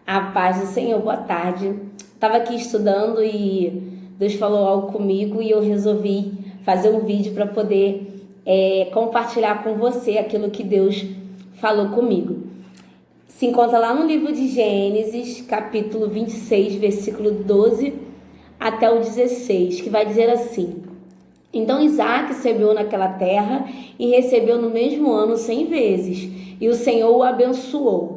A paz do Senhor, boa tarde. Estava aqui estudando e Deus falou algo comigo e eu resolvi fazer um vídeo para poder compartilhar com você aquilo que Deus falou comigo. Se encontra lá no livro de Gênesis, capítulo 26, versículo 12 até o 16, que vai dizer assim: Então Isaac semeou naquela terra e recebeu no mesmo ano 100 vezes, e o Senhor o abençoou.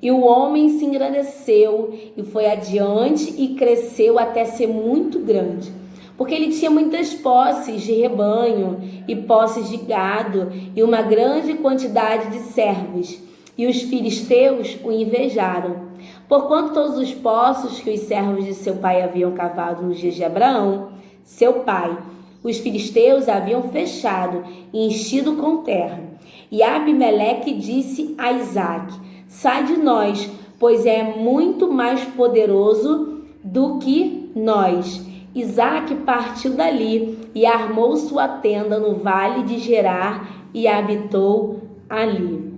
E o homem se engrandeceu e foi adiante e cresceu até ser muito grande, porque ele tinha muitas posses de rebanho e posses de gado e uma grande quantidade de servos. E os filisteus o invejaram, porquanto todos os poços que os servos de seu pai haviam cavado nos dias de Abraão, seu pai, os filisteus haviam fechado e enchido com terra. E Abimeleque disse a Isaque: Sai de nós, pois é muito mais poderoso do que nós. Isaque partiu dali e armou sua tenda no vale de Gerar e habitou ali.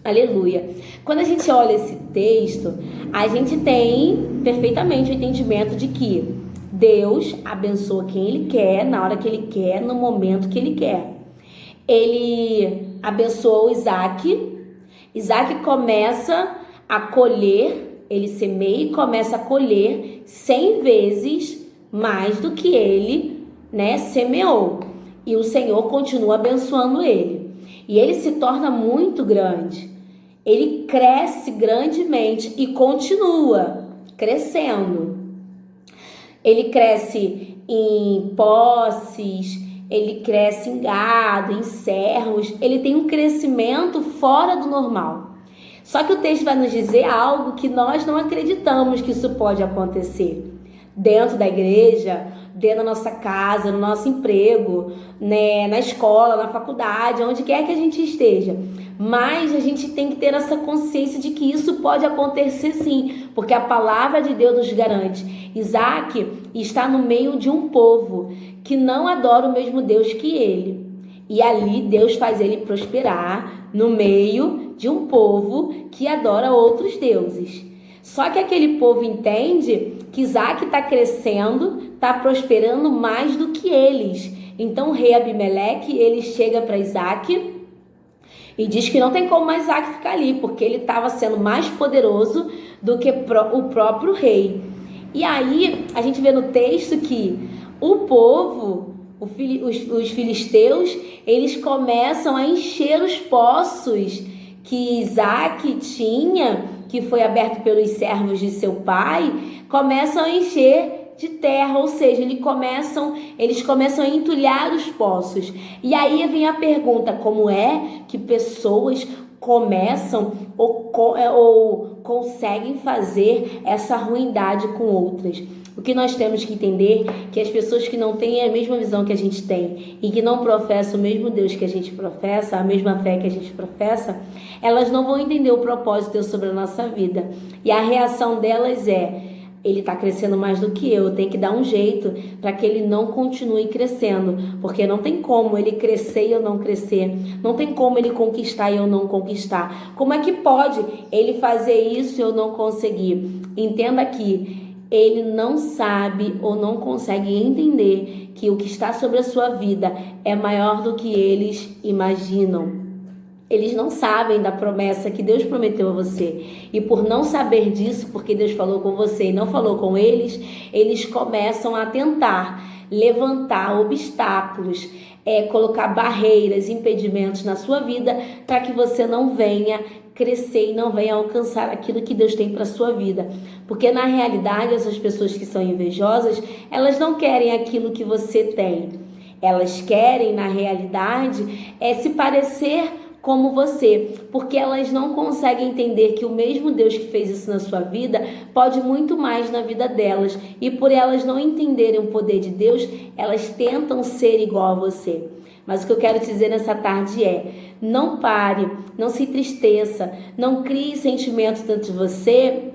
Aleluia. Quando a gente olha esse texto, a gente tem perfeitamente o entendimento de que Deus abençoa quem Ele quer, na hora que Ele quer, no momento que Ele quer. Ele abençoou Isaque. Isaac começa a colher, ele semeia e começa a colher 100 vezes mais do que ele, semeou. E o Senhor continua abençoando ele. E ele se torna muito grande. Ele cresce grandemente e continua crescendo. Ele cresce em posses, ele cresce em gado, em servos, ele tem um crescimento fora do normal. Só que o texto vai nos dizer algo que nós não acreditamos que isso pode acontecer. Dentro da igreja, dentro da nossa casa, no nosso emprego, na escola, na faculdade, onde quer que a gente esteja. Mas a gente tem que ter essa consciência de que isso pode acontecer sim, porque a palavra de Deus nos garante. Isaac está no meio de um povo que não adora o mesmo Deus que ele. E ali Deus faz ele prosperar no meio de um povo que adora outros deuses. Só que aquele povo entende que Isaac está crescendo, está prosperando mais do que eles. Então o rei Abimeleque, ele chega para Isaac e diz que não tem como mais Isaac ficar ali, porque ele estava sendo mais poderoso do que o próprio rei. E aí a gente vê no texto que o povo, os filisteus, eles começam a encher os poços que Isaac tinha, que foi aberto pelos servos de seu pai, começam a encher de terra, ou seja, eles começam a entulhar os poços. E aí vem a pergunta: como é que pessoas começam ou conseguem fazer essa ruindade com outras? O que nós temos que entender é que as pessoas que não têm a mesma visão que a gente tem e que não professam o mesmo Deus que a gente professa, a mesma fé que a gente professa, elas não vão entender o propósito de Deus sobre a nossa vida. E a reação delas é: ele está crescendo mais do que eu tenho que dar um jeito para que ele não continue crescendo, porque não tem como ele crescer e eu não crescer, não tem como ele conquistar e eu não conquistar. Como é que pode ele fazer isso e eu não conseguir? Entenda que ele não sabe ou não consegue entender que o que está sobre a sua vida é maior do que eles imaginam. Eles não sabem da promessa que Deus prometeu a você. E por não saber disso, porque Deus falou com você e não falou com eles, eles começam a tentar levantar obstáculos, colocar barreiras, impedimentos na sua vida para que você não venha crescer e não venha alcançar aquilo que Deus tem para a sua vida. Porque na realidade essas pessoas que são invejosas, elas não querem aquilo que você tem. Elas querem, na realidade, se parecer como você, porque elas não conseguem entender que o mesmo Deus que fez isso na sua vida pode muito mais na vida delas, e por elas não entenderem o poder de Deus, elas tentam ser igual a você. Mas o que eu quero te dizer nessa tarde é: não pare, não se entristeça, não crie sentimentos dentro de você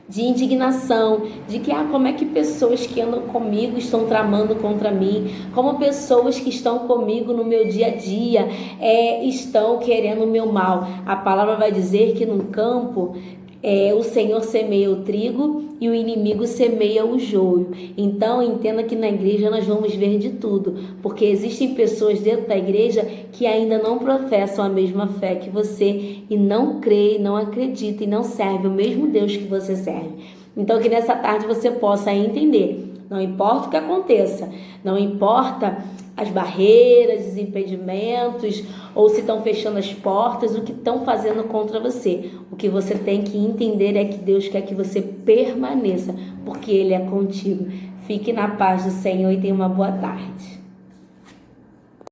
de indignação, de que como é que pessoas que andam comigo estão tramando contra mim, como pessoas que estão comigo no meu dia a dia estão querendo o meu mal. A palavra vai dizer que num campo o Senhor semeia o trigo e o inimigo semeia o joio. Então entenda que na igreja nós vamos ver de tudo, porque existem pessoas dentro da igreja que ainda não professam a mesma fé que você e não creem, não acreditam e não servem o mesmo Deus que você serve. Então que nessa tarde você possa entender, não importa o que aconteça, não importa as barreiras, os impedimentos, ou se estão fechando as portas, o que estão fazendo contra você. O que você tem que entender é que Deus quer que você permaneça, porque Ele é contigo. Fique na paz do Senhor e tenha uma boa tarde.